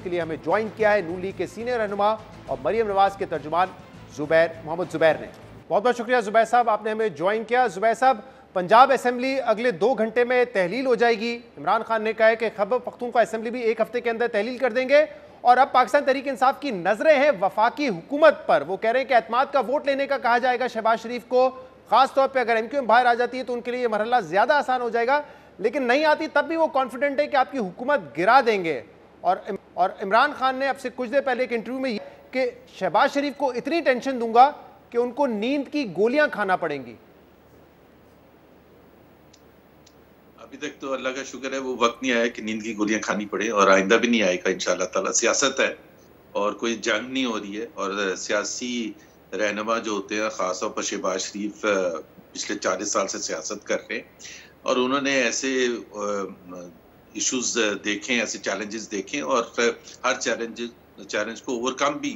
उसके लिए हमें ज्वाइन किया है नून लीग के सीनियर रहनुमा और मरियम नवाज के तर्जुमान मोहम्मद जुबैर ने। बहुत बहुत शुक्रिया जुबैर साहब, आपने हमें ज्वाइन किया। जुबैर साहब, पंजाब असेंबली अगले 2 घंटे में तहलील हो जाएगी। इमरान खान ने कहा है कि खैबर पख्तूनख्वा असेंबली भी 1 हफ्ते के अंदर तहलील कर देंगे और अब पाकिस्तान तहरीक इंसाफ की नजरें हैं वफाकी हुकूमत पर। वो कह रहे हैं कि एतमाद का वोट लेने का कहा जाएगा शहबाज शरीफ को, खासतौर पर अगर एमक्यूएम बाहर आ जाती है तो उनके लिए मरहला ज्यादा आसान हो जाएगा, लेकिन नहीं आती तब भी वो कॉन्फिडेंट है कि आपकी हुकूमत गिरा देंगे। और इमरान खान ने अब से कुछ देर पहले एक इंटरव्यू में कि शहबाज शरीफ को इतनी टेंशन दूंगा कि उनको नींद की गोलियां खाना पड़ेंगी। अभी तक तो अल्लाह का शुक्र है वो वक्त नहीं आया कि नींद की गोलियां खानी पड़े और आइंदा भी नहीं आएगा इंशाल्लाह ताला। सियासत है और कोई जंग नहीं हो रही है और सियासी रहनुमा जो होते हैं खासतौर पर शहबाज शरीफ पिछले 40 साल से सियासत कर रहे हैं और उन्होंने ऐसे इश्यूज देखे, ऐसे चैलेंजेस देखे और हर चैलेंज को ओवरकम भी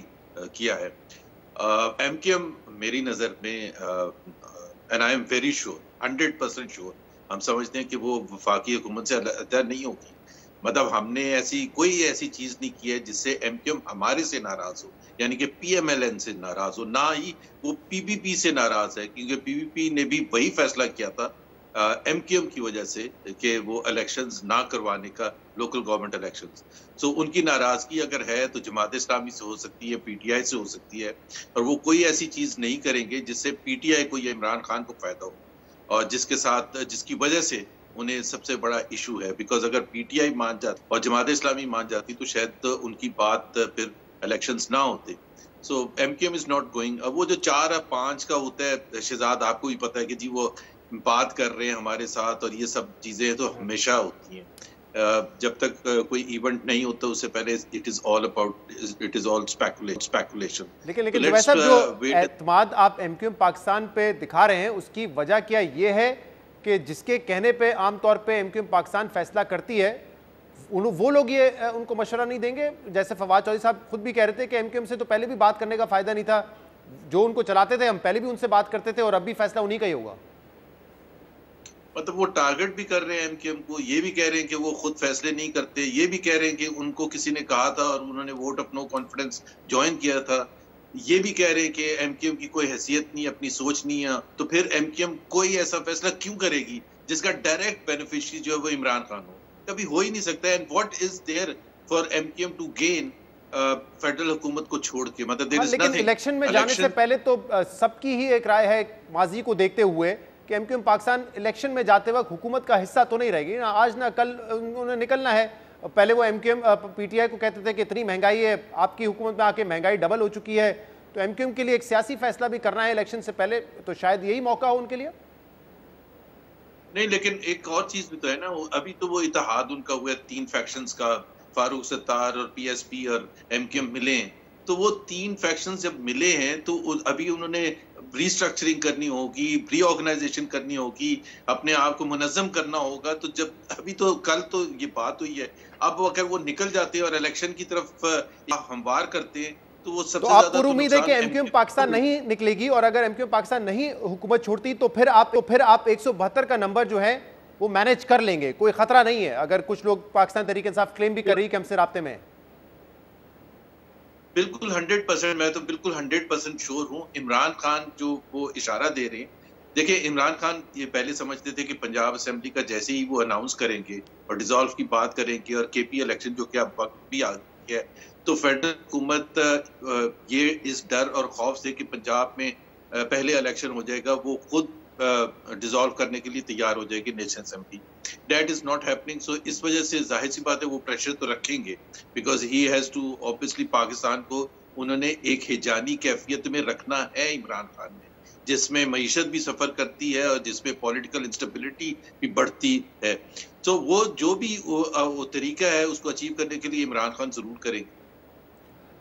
किया है। एमक्यूएम मेरी नज़र में and I am very sure, 100% sure, हम समझते हैं कि वो वफाकी हुकूमत से अलग नहीं होगी। मतलब हमने कोई ऐसी चीज नहीं की है जिससे एमक्यूएम हमारे से नाराज हो, यानी कि पीएमएलएन से नाराज हो, ना ही वो पीपीपी से नाराज है, क्योंकि पीपीपी ने भी वही फैसला किया था एमक्यूएम की वजह से कि वो इलेक्शंस ना करवाने का, लोकल गवर्नमेंट इलेक्शंस। सो उनकी नाराजगी अगर है तो जमात इस्लामी से हो सकती है, पीटीआई से हो सकती है, और वो कोई ऐसी चीज नहीं करेंगे जिससे पीटीआई को या इमरान खान को फायदा हो और जिसकी वजह से उन्हें सबसे बड़ा इशू है। बिकॉज अगर पीटीआई मान जाती और जमात इस्लामी मान जाती तो शायद उनकी बात फिर इलेक्शंस ना होते। सो एमक्यूएम इज नॉट गोइंग। अब वो जो 4 या 5 का होता है शहजाद, आपको भी पता है कि जी वो बात कर रहे हैं हमारे साथ और ये सब चीजें तो हमेशा होती हैं। जब तक कोई इवेंट नहीं होता उससे पहले इट इज ऑल स्पेकुलेशन। लेकिन वैसा जो एतमाद आप एमक्यूएम पाकिस्तान पे दिखा रहे हैं उसकी वजह क्या ये है कि जिसके कहने पे आमतौर पे एमक्यूएम पाकिस्तान फैसला करती है वो लोग ये उनको मशवरा नहीं देंगे? जैसे फवाद चौधरी साहब खुद भी कह रहे थे कि एमक्यूएम से तो पहले भी बात करने का फायदा नहीं था, जो उनको चलाते थे हम पहले भी उनसे बात करते थे और अब भी फैसला उन्हीं का ही होगा। मतलब वो टारगेट भी कर रहे हैं एमक्यूएम को, ये भी कह रहे हैं कि वो खुद फैसले नहीं करते, ये भी कह रहे हैं कि उनको किसी ने कहा था और उन्होंने vote of no confidence join किया था, ये भी कह रहे हैं कि एमक्यूएम की कोई हैसियत नहीं, अपनी सोच नहीं है। तो फिर एमक्यूएम कोई ऐसा फैसला क्यों करेगी जिसका डायरेक्ट बेनिफिशियरी जो है वो इमरान खान हो? कभी हो ही नहीं सकता। And what is there for MQM to gain federal हुकूमत को छोड़ के? मतलब लेकिन इलेक्शन में जाने से पहले तो सबकी ही एक राय है माजी को देखते हुए कि एमक्यूएम पाकिस्तान इलेक्शन में जाते वक्त हुकूमत का हिस्सा तो नहीं रहेगी ना, आज ना कल उन्होंने निकलना है। पहले वो एमक्यूएम पीटीआई को कहते थे कि इतनी महंगाई है, आपकी हुकूमत में आके महंगाई डबल हो चुकी है, तो एमक्यूएम के लिए एक सियासी फैसला भी करना है इलेक्शन से पहले, तो शायद यही मौका हो उनके लिए। नहीं, लेकिन एक और चीज भी तो है ना, अभी तो वो इत्तेहाद उनका हुआ 3 फैक्शंस का, फारूक सत्तार और पीएसपी और एमक्यूएम मिले हैं, तो वो 3 फैक्शंस जब मिले हैं तो अभी उन्होंने रीस्ट्रक्चरिंग करनी होगी, रीऑर्गेनाइजेशन करनी होगी, अपने आप को मुनज़्ज़म करना होगा। तो जब अभी तो कल तो ये बात हुई है, अब अगर वो निकल जाते हैं और इलेक्शन की तरफ हमवार करते हैं तो वो सबसे ज्यादा आपको उम्मीद है कि एमक्यूएम पाकिस्तान नहीं निकलेगी, और अगर एमक्यूएम पाकिस्तान नहीं हुकूमत छोड़ती तो फिर आप 172 का नंबर जो है वो मैनेज कर लेंगे, कोई खतरा नहीं है? अगर कुछ लोग पाकिस्तान तहरीक इंसाफ क्लेम भी कर रही है कि हमसे राब्ते में। बिल्कुल 100%, मैं तो बिल्कुल 100% श्योर हूँ। इमरान खान जो वो इशारा दे रहे हैं, देखिए इमरान खान ये पहले समझते थे कि पंजाब असेंबली का जैसे ही वो अनाउंस करेंगे और डिसॉल्व की बात करेंगे और केपी इलेक्शन जो कि अब वक्त भी आ गया है, तो फेडरल हुकूमत ये इस डर और खौफ से कि पंजाब में पहले इलेक्शन हो जाएगा, वो खुद डिसॉल्व करने के लिए तैयार हो जाएगी national assembly. That is not happening. So इस वजह से जाहिर सी बात है वो प्रेशर तो रखेंगे, because he has to obviously, Pakistan को उन्होंने एक हिजानी कैफियत में रखना है इमरान खान ने, जिसमें मईशत भी सफर करती है और जिसमें पॉलिटिकल इंस्टेबिलिटी भी बढ़ती है। तो वो जो भी वो तरीका है उसको अचीव करने के लिए इमरान खान जरूर करेंगे।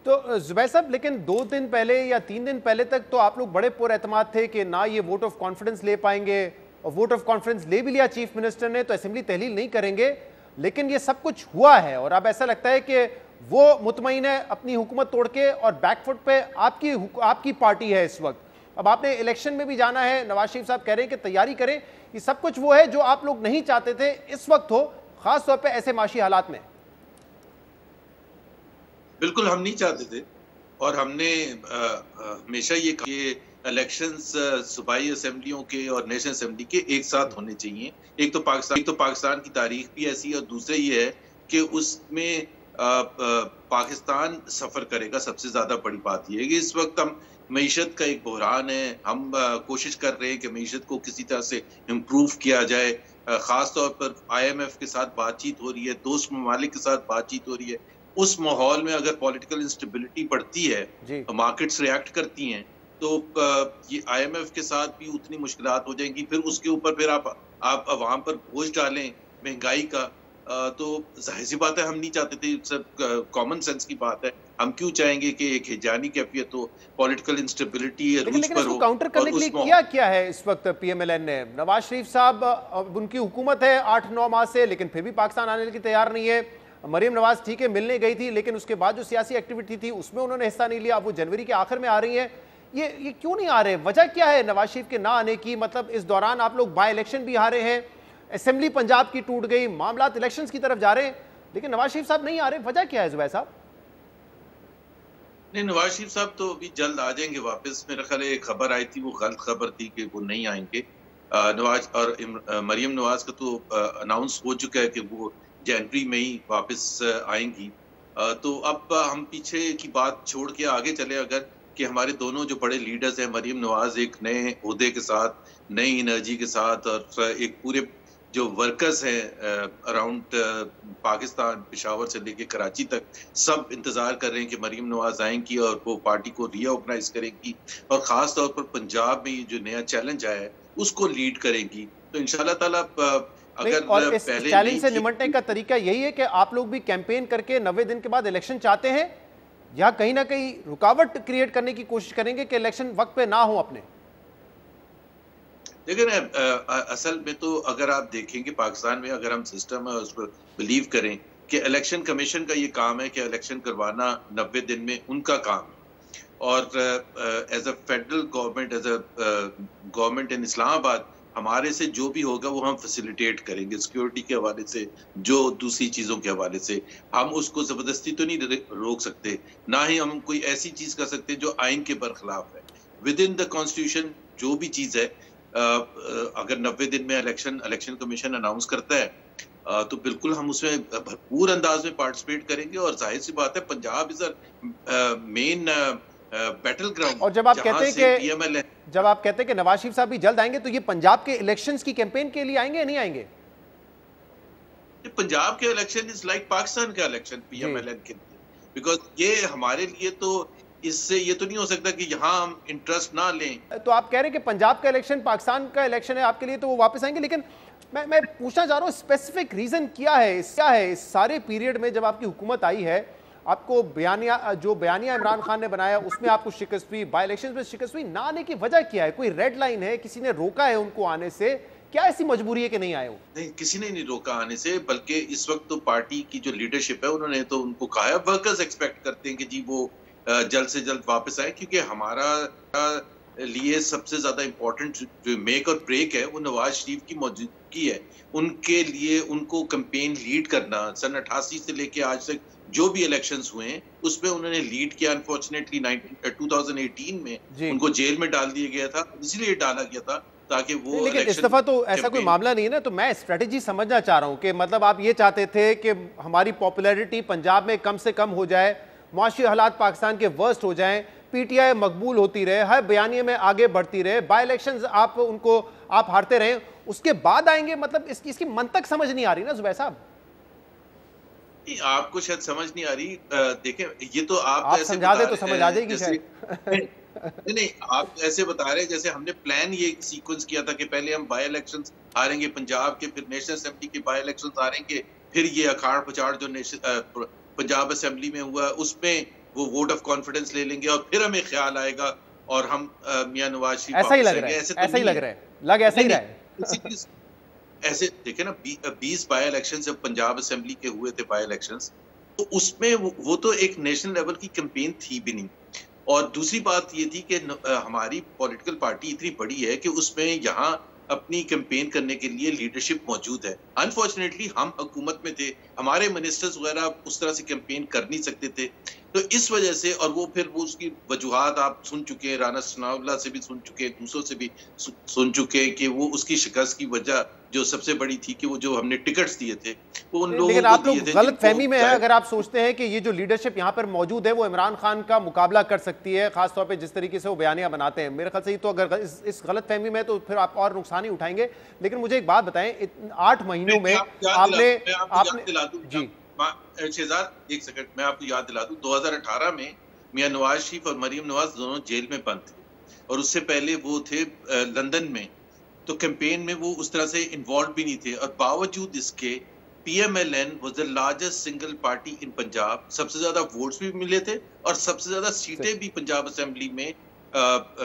तो जुबैर साहब, लेकिन 2 दिन पहले या 3 दिन पहले तक तो आप लोग बड़े पुरएतमाद थे कि ना ये वोट ऑफ कॉन्फिडेंस ले पाएंगे, और वोट ऑफ कॉन्फिडेंस ले भी लिया चीफ मिनिस्टर ने, तो असेंबली तहलील नहीं करेंगे। लेकिन ये सब कुछ हुआ है और अब ऐसा लगता है कि वो मुतमईन है अपनी हुकूमत तोड़ के, और बैकफुट पे आपकी पार्टी है इस वक्त। अब आपने इलेक्शन में भी जाना है, नवाज शरीफ साहब कह रहे हैं कि तैयारी करें। ये सब कुछ वो है जो आप लोग नहीं चाहते थे इस वक्त हो, खास तौर पर ऐसे माशी हालात में। बिल्कुल हम नहीं चाहते थे और हमने हमेशा ये कहा कि इलेक्शंस सूबाई असेंबलियों के और नेशनल असेंबली के एक साथ होने चाहिए। एक तो पाकिस्तान की तारीख भी ऐसी है और दूसरा ये है कि उसमें पाकिस्तान सफर करेगा। सबसे ज्यादा बड़ी बात यह है कि इस वक्त हम मईशत का एक बहरान है, हम कोशिश कर रहे हैं कि मईशत को किसी तरह से इम्प्रूव किया जाए। खास तौर पर IMF के साथ बातचीत हो रही है, दोस्त ममालिक के साथ बातचीत हो रही है। उस माहौल में अगर पॉलिटिकल इंस्टेबिलिटी बढ़ती है, मार्केट्स रिएक्ट करती हैं, तो ये IMF के साथ भी उतनी मुश्किलात हो जाएंगी। फिर उसके ऊपर फिर आप अवाम पर बोझ डालें महंगाई का, तो जाहिर सी बात है हम नहीं चाहते थे। सब कॉमन सेंस की बात है। हम क्यों चाहेंगे कि एक हिजानी कैफियत हो, पॉलिटिकल इंस्टेबिलिटी रूज पर हो। काउंटर करने के लिए क्या है इस वक्त PMLN ने? नवाज शरीफ साहब, उनकी हुकूमत है 8-9 माह से, लेकिन फिर भी पाकिस्तान आने की तैयार नहीं है। मरियम नवाज ठीक है मिलने गई थी, लेकिन उसके बाद जो सियासी एक्टिविटी थी उसमें उन्होंने हिस्सा नहीं लिया। अब वो जनवरी के आखिर में आ रही है। ये क्यों नहीं आ रहे? वजह क्या है नवाज शरीफ के ना आने की? मतलब इस दौरान आप लोग बाय इलेक्शन भी हारे हैं, असेंबली पंजाब की टूट गई, मामला इलेक्शंस की तरफ जा रहे हैं, लेकिन नवाज शरीफ साहब नहीं आ रहे। वजह क्या है जुबैर साहब? नहीं, नवाज शरीफ साहब तो अभी जल्द आ जाएंगे वापस। मेरा ख्याल है एक खबर आई थी, वो गलत खबर थी कि वो नहीं आएंगे। नवाज और मरियम नवाज का तो अनाउंस हो चुका है कि वो जनवरी में ही वापस आएंगी। तो अब हम पीछे की बात छोड़ के आगे चले अगर, कि हमारे दोनों जो बड़े लीडर्स हैं, मरियम नवाज एक नए ओहदे के साथ, नई एनर्जी के साथ, और एक पूरे जो वर्कर्स हैं अराउंड पाकिस्तान, पेशावर से लेके कराची तक, सब इंतजार कर रहे हैं कि मरियम नवाज आएंगी और वो पार्टी को रीऑर्गेनाइज करेंगी और खास तौर पर पंजाब में जो नया चैलेंज आया है उसको लीड करेंगी। तो इंशाल्लाह ताला अगर और इस चैलेंज से निपटने का तरीका यही है कि आप लोग भी कैंपेन करके 90 दिन के बाद इलेक्शन चाहते हैं, या कहीं ना कहीं रुकावट क्रिएट करने की कोशिश करेंगे कि इलेक्शन वक्त पे ना हो अपने? लेकिन असल में तो अगर आप देखेंगे पाकिस्तान में, अगर हम सिस्टम है उस पर बिलीव करें कि इलेक्शन कमीशन का ये काम है कि इलेक्शन करवाना 90 दिन में उनका काम है, और as a federal government, as a government in Islamabad, हमारे से जो भी होगा वो हम फैसिलिटेट करेंगे। सिक्योरिटी के हवाले से, जो दूसरी चीज़ों के हवाले से, हम उसको ज़बरदस्ती तो नहीं रोक सकते, ना ही हम कोई ऐसी चीज़ कर सकते जो आइन के बरखिलाफ है। विद इन द कॉन्स्टिट्यूशन जो भी चीज़ है, अगर 90 दिन में इलेक्शन कमीशन अनाउंस करता है तो बिल्कुल हम उसमें भरपूर अंदाज में पार्टिसिपेट करेंगे। और जाहिर सी बात है Punjab is main battle ground. और जब आप कहते हैं कि नवाज शरीफ साहब भी जल्द आएंगे, तो ये पंजाब के इलेक्शंस की कैंपेन के लिए आएंगे या नहीं आएंगे? पंजाब के इलेक्शन इज लाइक पाकिस्तान का इलेक्शन PMLN के लिए, बिकॉज ये हमारे लिए तो इससे ये तो नहीं हो सकता कि यहाँ हम इंटरेस्ट ना लें। तो आप कह रहे हैं कि पंजाब का इलेक्शन पाकिस्तान का इलेक्शन है आपके लिए, तो वो वापस आएंगे। लेकिन मैं पूछना चाह रहा हूँ स्पेसिफिक रीजन क्या है इस सारे पीरियड में जब आपकी हुकूमत आई है, आपको बयानिया इमरान खान ने बनाया उसमें आपको शिकस्त हुई, बाई इलेक्शन में शिकस्त हुई, ना आने की वजह क्या है? कोई रेड लाइन है, किसी ने रोका है उनको आने से? क्या ऐसी मजबूरी है कि नहीं आए? नहीं, किसी ने नहीं रोका आने से, बल्कि इस वक्त तो पार्टी की जो लीडरशिप है उन्होंने तो उनको कहा है, वर्कर्स एक्सपेक्ट करते हैं कि जी वो जल्द से जल्द वापस आए, क्योंकि हमारा लिए सबसे ज्यादा इम्पोर्टेंट जो मेक और ब्रेक है वो नवाज शरीफ की मौजूदगी है। उनके लिए उनको कैंपेन लीड करना, सन 88 से लेके आज तक जो भी इलेक्शंस हुए हैं उसमें उन्होंने लीड किया। अनफॉर्चुनेटली 2018 में उनको जेल में डाल दिया गया था, इसलिए डाला गया था ताकि वो, लेकिन इस दफा तो ऐसा कोई मामला नहीं है ना। तो मैं स्ट्रेटेजी समझना चाह रहा हूँ कि मतलब आप ये चाहते थे कि हमारी पॉपुलैरिटी पंजाब में कम से कम हो जाए, मुआशी हालात पाकिस्तान के वर्स्ट हो जाएं, PTI मकबूल होती रहे, हर बयानिए में आगे बढ़ती रहे, बाई इलेक्शंस आप हारते रहे, उसके बाद आएंगे। मतलब इसकी मंतक समझ नहीं आ रही ना जुबैर साहब? आपको शायद समझ नहीं आ रही। देखें, ये तो आप समझा दे तो समझ आ जाएगी शायद। नहीं, आप ऐसे बता रहे हैं जैसे हमने प्लान ये सीक्वेंस किया था कि पहले हम बाई इलेक्शंस हारेंगे पंजाब के, फिर नेशनल असेंबली के बाई इलेक्शंस हारेंगे, फिर ये अखाड़ पछाड़ जो पंजाब असेंबली में हुआ उसमें वो वोट ऑफ कॉन्फिडेंस ले लेंगे और फिर हमें ख्याल आएगा और हम मियां नवाज शरीफ ऐसा ही लग रहा है, ऐसा ही लग रहा है। ऐसे देखे ना, 20 बाई इलेक्शन जब पंजाब असेंबली के हुए थे बाई इलेक्शंस, तो उसमें वो तो एक नेशनल लेवल की कैंपेन थी भी नहीं। और दूसरी बात ये थी कि हमारी पॉलिटिकल पार्टी इतनी बड़ी है कि उसमें यहाँ अपनी कैंपेन करने के लिए लीडरशिप मौजूद है। अनफॉर्चुनेटली हम हुकूमत में थे, हमारे मिनिस्टर्स वगैरह उस तरह से कैंपेन कर नहीं सकते थे। तो इस वजह से, और वो फिर वो उसकी वजूहात आप सुन चुके हैं, राना सनाउल्लाह से भी सुन चुके हैं, दूसरों से भी सुन चुके हैं कि वो उसकी शिकस्त की वजह जो सबसे बड़ी थी कि वो जो हमने टिकट्स दिए थे वो उन लोगों को दिए थे। गलत फहमी में है अगर आप सोचते हैं कि ये जो लीडरशिप यहाँ पर मौजूद है वो इमरान खान का मुकाबला कर सकती है, खासतौर पे जिस तरीके से वो बयानियां बनाते हैं। मेरे ख्याल से तो अगर इस गलत फहमी में तो फिर आप और नुकसान ही उठाएंगे। लेकिन मुझे एक बात बताएं, 8 महीनों में आपने जी शहजाद, एक सेकंड, मैं आपको याद दिला दूं, 2018 में मियां नवाज शरीफ और मरीम नवाज दोनों जेल में बंद थे और उससे पहले वो थे लंदन में, तो कैंपेन में वो उस तरह से इन्वॉल्व भी नहीं थे। और बावजूद इसके PMLN was the largest single party इन पंजाब, सबसे ज्यादा वोट्स भी मिले थे और सबसे ज्यादा सीटें भी पंजाब असेंबली में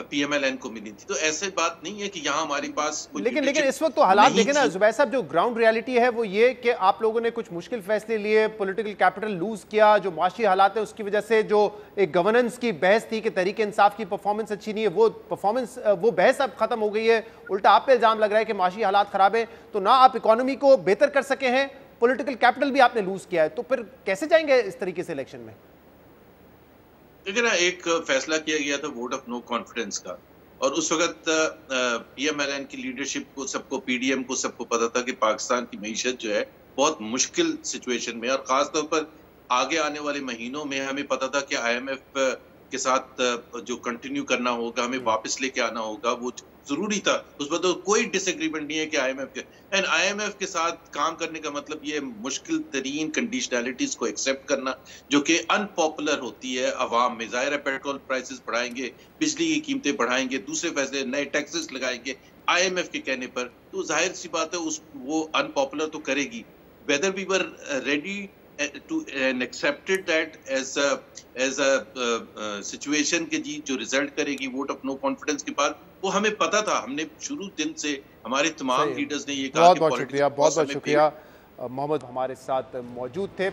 PMLN को मिली थी। तो ऐसे बात नहीं है कि यहाँ हमारे पास लेकिन इस वक्त तो हालात देखें ना जुबैर साहब, जो ग्राउंड रियलिटी है वो ये कि आप लोगों ने कुछ मुश्किल फैसले लिए, पॉलिटिकल कैपिटल लूज किया, जो माशी हालात है उसकी वजह से जो एक गवर्नेंस की बहस थी कि तहरीक इंसाफ की परफॉर्मेंस अच्छी नहीं है, वो बहस अब खत्म हो गई है। उल्टा आप पे इल्जाम लग रहा है कि माशी हालात खराब है, तो ना आप इकोनॉमी को बेहतर कर सके हैं, पॉलिटिकल कैपिटल भी आपने लूज किया है, तो फिर कैसे जाएंगे इस तरीके से इलेक्शन में? देखिए ना, एक फैसला किया गया था वोट ऑफ नो कॉन्फिडेंस का, और उस वक्त PMLN की लीडरशिप को, सबको, PDM को सबको पता था कि पाकिस्तान की मईशत जो है बहुत मुश्किल सिचुएशन में, और खासतौर पर आगे आने वाले महीनों में हमें पता था कि IMF के साथ जो कंटिन्यू करना होगा, हमें वापस लेके आना होगा, वो जरूरी था। उस पर तो कोई डिसएग्रीमेंट नहीं है कि IMF के साथ काम करने का मतलब ये मुश्किल तरीन कंडीशनैलिटीज को एक्सेप्ट करना जो कि अनपॉपुलर होती है अवाम में। जाहिर है पेट्रोल प्राइसेस बढ़ाएंगे, बिजली की कीमतें बढ़ाएंगे, दूसरे फैसले, नए टैक्सेस लगाएंगे IMF के कहने पर, तो जाहिर सी बात है वो अनपॉपुलर तो करेगी। Whether we were ready to and accepted that as a situation के जी जो रिजल्ट करेगी वोट ऑफ नो कॉन्फिडेंस के बाद, वो हमें पता था। हमने शुरू दिन से हमारे तमाम लीडर्स ने ये कहा। बहुत शुक्रिया मोहम्मद हमारे साथ मौजूद थे।